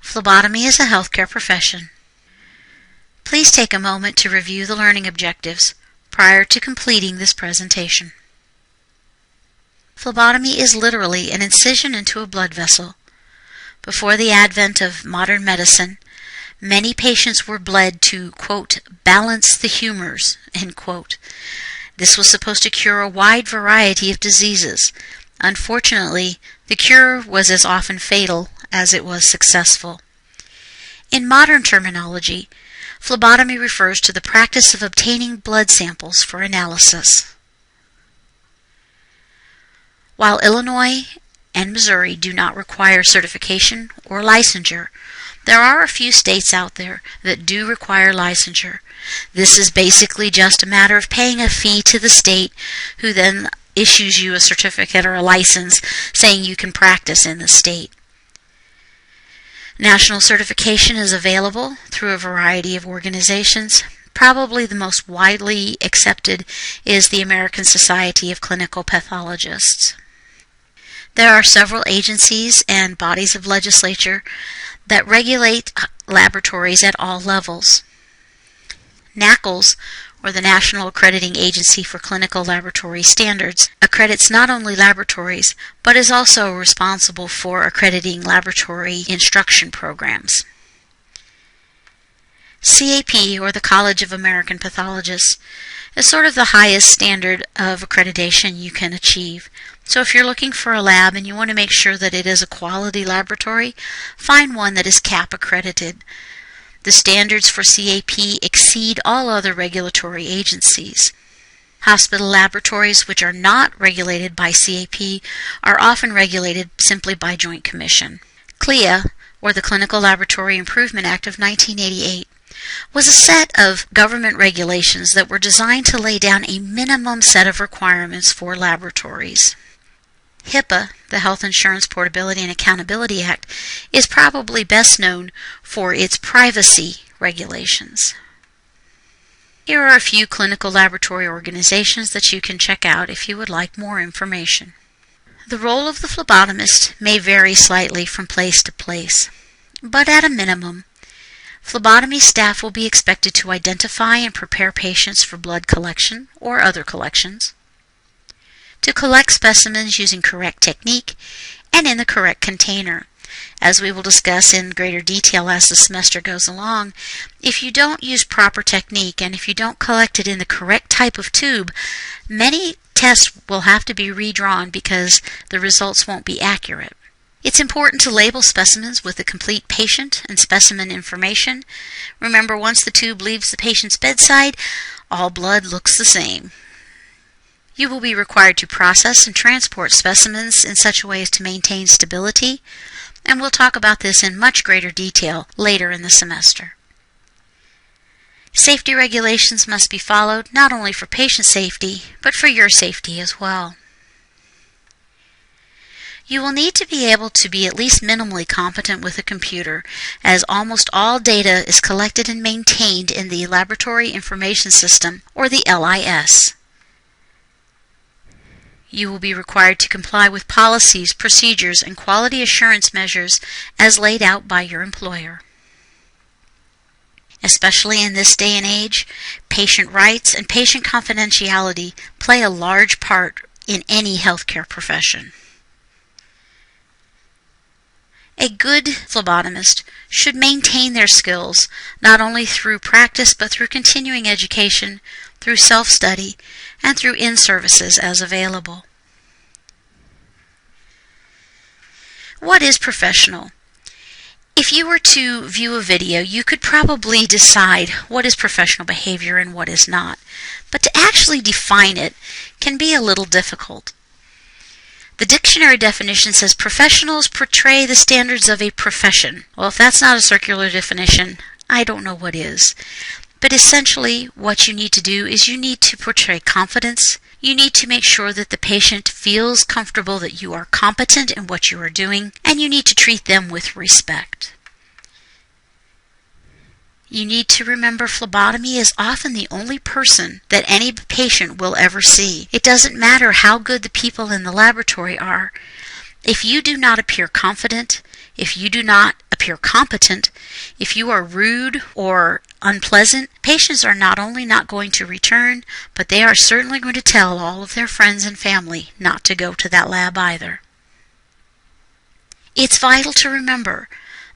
Phlebotomy is a healthcare profession. Please take a moment to review the learning objectives prior to completing this presentation. Phlebotomy is literally an incision into a blood vessel. Before the advent of modern medicine, many patients were bled to, quote, balance the humors, end quote. This was supposed to cure a wide variety of diseases. Unfortunately, the cure was as often fatal as it was successful. In modern terminology, phlebotomy refers to the practice of obtaining blood samples for analysis. While Illinois and Missouri do not require certification or licensure, there are a few states out there that do require licensure. This is basically just a matter of paying a fee to the state, who then issues you a certificate or a license saying you can practice in the state. National certification is available through a variety of organizations. Probably the most widely accepted is the American Society of Clinical Pathologists. There are several agencies and bodies of legislature that regulate laboratories at all levels. NACLS, or the National Accrediting Agency for Clinical Laboratory Standards, accredits not only laboratories, but is also responsible for accrediting laboratory instruction programs. CAP, or the College of American Pathologists, is sort of the highest standard of accreditation you can achieve. So if you're looking for a lab and you want to make sure that it is a quality laboratory, find one that is CAP accredited. The standards for CAP exceed all other regulatory agencies. Hospital laboratories which are not regulated by CAP are often regulated simply by Joint Commission. CLIA, or the Clinical Laboratory Improvement Act of 1988, was a set of government regulations that were designed to lay down a minimum set of requirements for laboratories. HIPAA, the Health Insurance Portability and Accountability Act, is probably best known for its privacy regulations. Here are a few clinical laboratory organizations that you can check out if you would like more information. The role of the phlebotomist may vary slightly from place to place, but at a minimum, phlebotomy staff will be expected to identify and prepare patients for blood collection or other collections, to collect specimens using correct technique and in the correct container. As we will discuss in greater detail as the semester goes along, if you don't use proper technique and if you don't collect it in the correct type of tube, many tests will have to be redrawn because the results won't be accurate. It's important to label specimens with the complete patient and specimen information. Remember, once the tube leaves the patient's bedside, all blood looks the same. You will be required to process and transport specimens in such a way as to maintain stability, and we'll talk about this in much greater detail later in the semester. Safety regulations must be followed not only for patient safety, but for your safety as well. You will need to be able to be at least minimally competent with a computer, as almost all data is collected and maintained in the Laboratory Information System, or the LIS. You will be required to comply with policies, procedures, and quality assurance measures as laid out by your employer. Especially in this day and age, patient rights and patient confidentiality play a large part in any healthcare profession. A good phlebotomist should maintain their skills not only through practice but through continuing education, through self-study, and through in-services as available. What is professional? If you were to view a video, you could probably decide what is professional behavior and what is not, but to actually define it can be a little difficult. The dictionary definition says professionals portray the standards of a profession. Well, if that's not a circular definition, I don't know what is. But essentially, what you need to do is you need to portray confidence. You need to make sure that the patient feels comfortable that you are competent in what you are doing, and you need to treat them with respect. You need to remember phlebotomy is often the only person that any patient will ever see. It doesn't matter how good the people in the laboratory are. If you do not appear confident, if you do not appear competent. If you are rude or unpleasant, patients are not only not going to return, but they are certainly going to tell all of their friends and family not to go to that lab either. It's vital to remember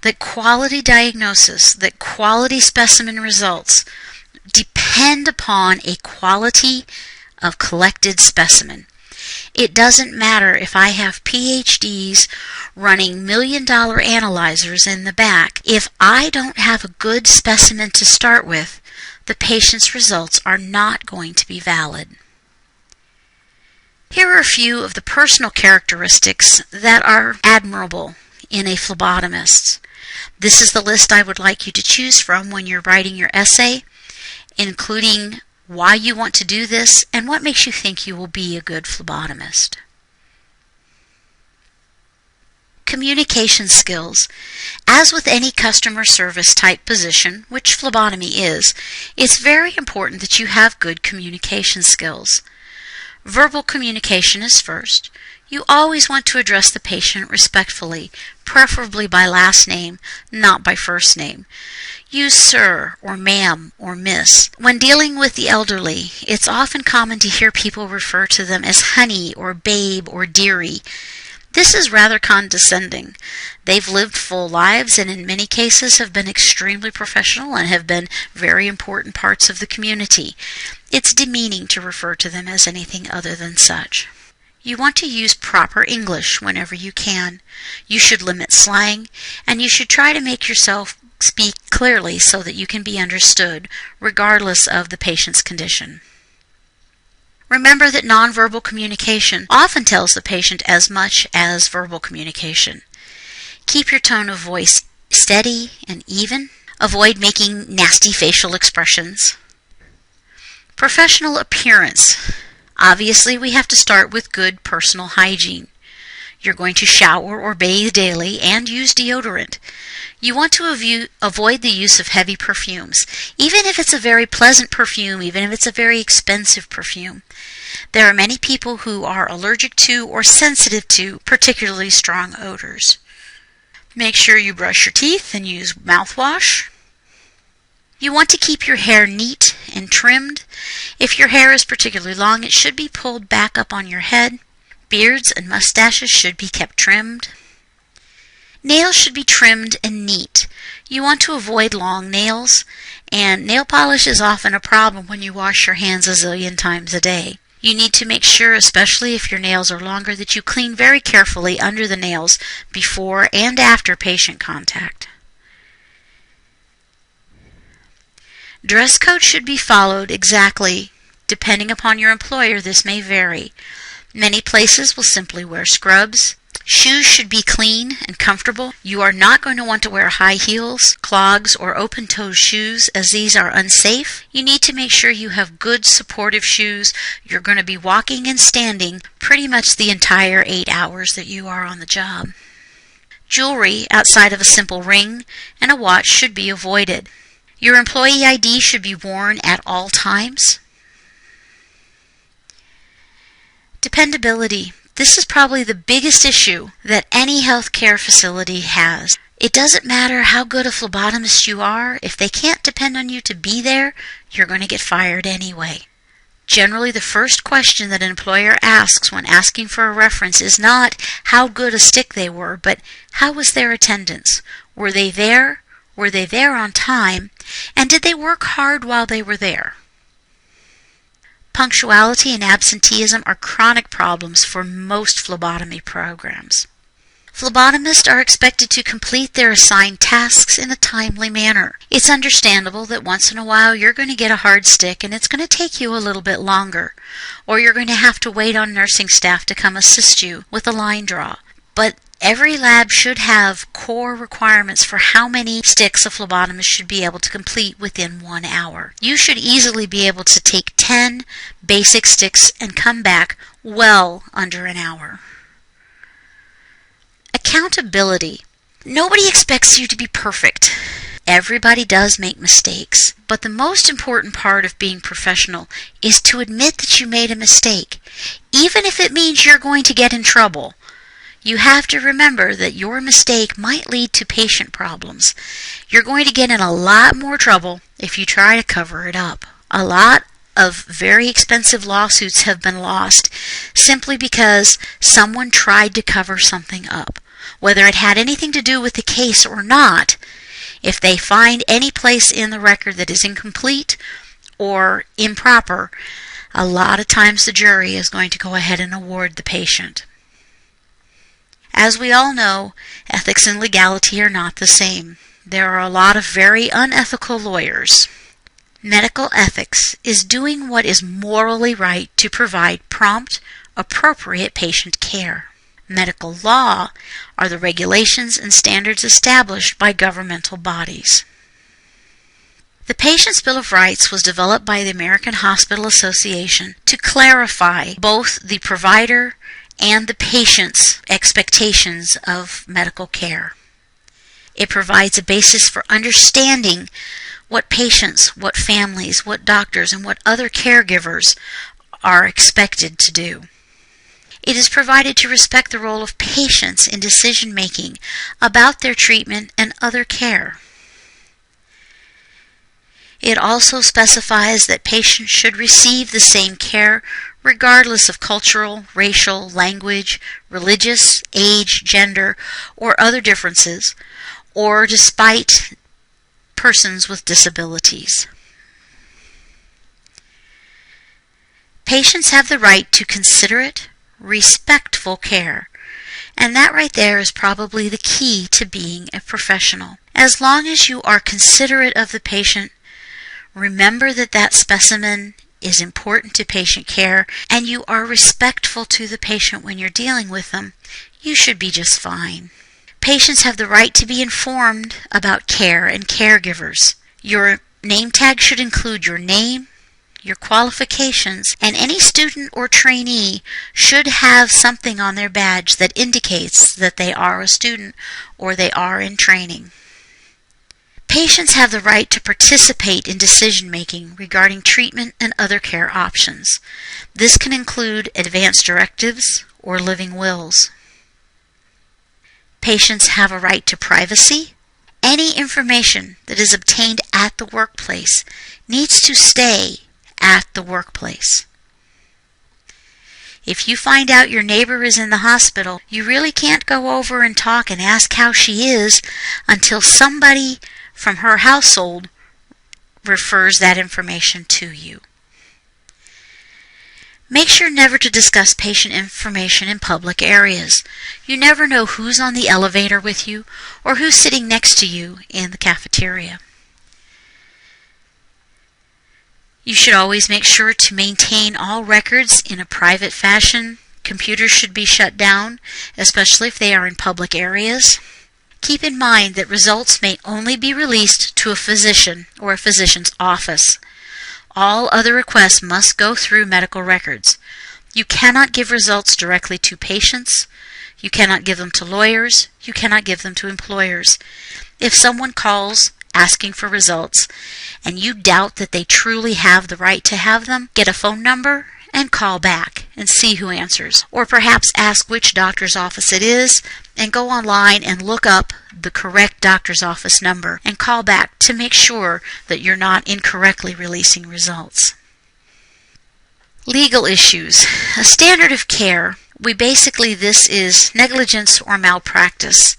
that quality diagnosis, that quality specimen results depend upon a quality of collected specimen. It doesn't matter if I have PhDs running million-dollar analyzers in the back. If I don't have a good specimen to start with, the patient's results are not going to be valid. Here are a few of the personal characteristics that are admirable in a phlebotomist. This is the list I would like you to choose from when you're writing your essay, including why you want to do this and what makes you think you will be a good phlebotomist. Communication skills. As with any customer service type position, which phlebotomy is, it's very important that you have good communication skills. Verbal communication is first. You always want to address the patient respectfully, preferably by last name, not by first name. Use sir or ma'am or miss. When dealing with the elderly, it's often common to hear people refer to them as honey or babe or dearie. This is rather condescending. They've lived full lives and in many cases have been extremely professional and have been very important parts of the community. It's demeaning to refer to them as anything other than such. You want to use proper English whenever you can. You should limit slang, and you should try to make yourself speak clearly so that you can be understood, regardless of the patient's condition. Remember that nonverbal communication often tells the patient as much as verbal communication. Keep your tone of voice steady and even. Avoid making nasty facial expressions. Professional appearance. Obviously, we have to start with good personal hygiene. You're going to shower or bathe daily and use deodorant. You want to avoid the use of heavy perfumes, even if it's a very pleasant perfume, even if it's a very expensive perfume. There are many people who are allergic to or sensitive to particularly strong odors. Make sure you brush your teeth and use mouthwash. You want to keep your hair neat and trimmed. If your hair is particularly long, it should be pulled back up on your head. Beards and mustaches should be kept trimmed. Nails should be trimmed and neat. You want to avoid long nails, and nail polish is often a problem when you wash your hands a zillion times a day. You need to make sure, especially if your nails are longer, that you clean very carefully under the nails before and after patient contact. Dress code should be followed exactly. Depending upon your employer, this may vary. Many places will simply wear scrubs. Shoes should be clean and comfortable. You are not going to want to wear high heels, clogs, or open-toed shoes, as these are unsafe. You need to make sure you have good supportive shoes. You're going to be walking and standing pretty much the entire 8 hours that you are on the job. Jewelry outside of a simple ring and a watch should be avoided. Your employee ID should be worn at all times. Dependability. This is probably the biggest issue that any healthcare facility has. It doesn't matter how good a phlebotomist you are. If they can't depend on you to be there, you're going to get fired anyway. Generally, the first question that an employer asks when asking for a reference is not how good a stick they were, but how was their attendance? Were they there? Were they there on time? And did they work hard while they were there? Punctuality and absenteeism are chronic problems for most phlebotomy programs. Phlebotomists are expected to complete their assigned tasks in a timely manner. It's understandable that once in a while you're going to get a hard stick and it's going to take you a little bit longer, or you're going to have to wait on nursing staff to come assist you with a line draw. But every lab should have core requirements for how many sticks a phlebotomist should be able to complete within 1 hour. You should easily be able to take 10 basic sticks and come back well under an hour. Accountability. Nobody expects you to be perfect. Everybody does make mistakes, but the most important part of being professional is to admit that you made a mistake, even if it means you're going to get in trouble. You have to remember that your mistake might lead to patient problems. You're going to get in a lot more trouble if you try to cover it up. A lot of very expensive lawsuits have been lost simply because someone tried to cover something up. Whether it had anything to do with the case or not, if they find any place in the record that is incomplete or improper, a lot of times the jury is going to go ahead and award the patient. As we all know, ethics and legality are not the same. There are a lot of very unethical lawyers. Medical ethics is doing what is morally right to provide prompt, appropriate patient care. Medical law are the regulations and standards established by governmental bodies. The Patient's Bill of Rights was developed by the American Hospital Association to clarify both the provider and the patient's expectations of medical care. It provides a basis for understanding what patients, what families, what doctors, and what other caregivers are expected to do. It is provided to respect the role of patients in decision-making about their treatment and other care. It also specifies that patients should receive the same care regardless of cultural, racial, language, religious, age, gender, or other differences, or despite persons with disabilities. Patients have the right to considerate, respectful care, and that right there is probably the key to being a professional. As long as you are considerate of the patient, remember that that specimen is important to patient care, and you are respectful to the patient when you're dealing with them, you should be just fine. Patients have the right to be informed about care and caregivers. Your name tag should include your name, your qualifications, and any student or trainee should have something on their badge that indicates that they are a student or they are in training. Patients have the right to participate in decision-making regarding treatment and other care options. This can include advance directives or living wills. Patients have a right to privacy. Any information that is obtained at the workplace needs to stay at the workplace. If you find out your neighbor is in the hospital, you really can't go over and talk and ask how she is until somebody from her household refers that information to you. Make sure never to discuss patient information in public areas. You never know who's on the elevator with you or who's sitting next to you in the cafeteria. You should always make sure to maintain all records in a private fashion. Computers should be shut down, especially if they are in public areas. Keep in mind that results may only be released to a physician or a physician's office. All other requests must go through medical records. You cannot give results directly to patients. You cannot give them to lawyers. You cannot give them to employers. If someone calls asking for results and you doubt that they truly have the right to have them, get a phone number and call back and see who answers. Or perhaps ask which doctor's office it is and go online and look up the correct doctor's office number and call back to make sure that you're not incorrectly releasing results. Legal issues. A standard of care. This is negligence or malpractice.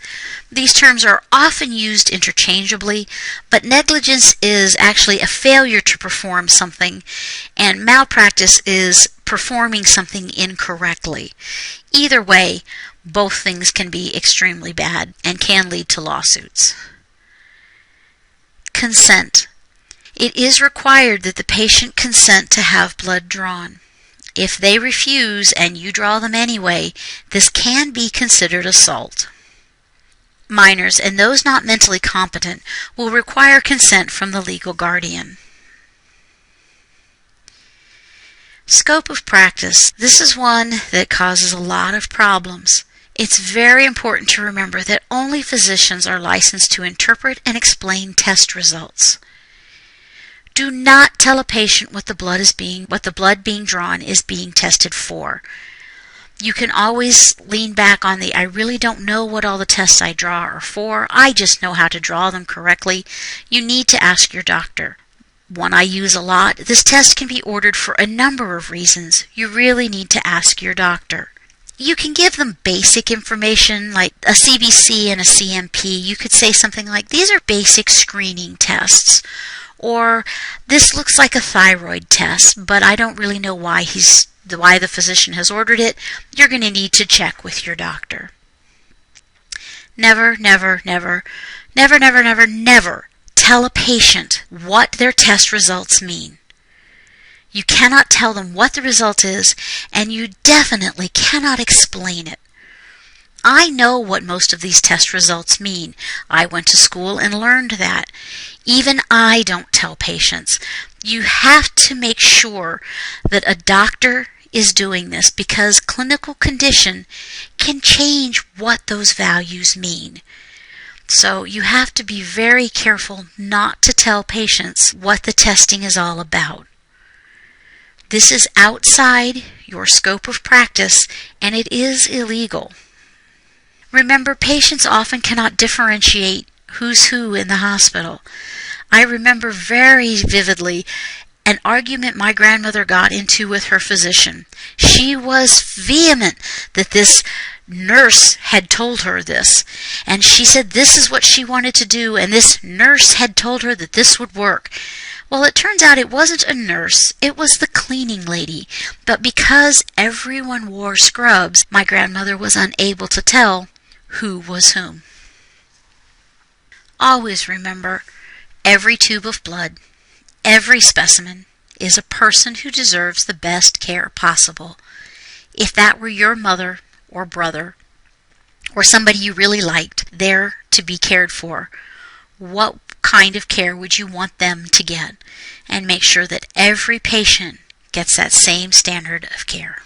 These terms are often used interchangeably, but negligence is actually a failure to perform something, and malpractice is performing something incorrectly. Either way, both things can be extremely bad and can lead to lawsuits. Consent. It is required that the patient consent to have blood drawn. If they refuse and you draw them anyway, this can be considered assault. Minors and those not mentally competent will require consent from the legal guardian. Scope of practice. This is one that causes a lot of problems. It's very important to remember that only physicians are licensed to interpret and explain test results. Do not tell a patient what the blood being drawn is being tested for. You can always lean back on I really don't know what all the tests I draw are for. I just know how to draw them correctly. You need to ask your doctor. One I use a lot, this test can be ordered for a number of reasons. You really need to ask your doctor. You can give them basic information like a CBC and a CMP. You could say something like, these are basic screening tests. Or, this looks like a thyroid test, but I don't really know why the physician has ordered it. You're going to need to check with your doctor. Never, never, never, never, never, never, never tell a patient what their test results mean. You cannot tell them what the result is, and you definitely cannot explain it. I know what most of these test results mean. I went to school and learned that. Even I don't tell patients. You have to make sure that a doctor is doing this because clinical condition can change what those values mean. So you have to be very careful not to tell patients what the testing is all about. This is outside your scope of practice and it is illegal. Remember, patients often cannot differentiate who's who in the hospital. I remember very vividly an argument my grandmother got into with her physician. She was vehement that this nurse had told her this, and she said this is what she wanted to do, and this nurse had told her that this would work. Well, it turns out it wasn't a nurse, it was the cleaning lady. But because everyone wore scrubs, my grandmother was unable to tell who was whom. Always remember, every tube of blood, every specimen, is a person who deserves the best care possible. If that were your mother or brother, or somebody you really liked, there to be cared for, what kind of care would you want them to get? And make sure that every patient gets that same standard of care.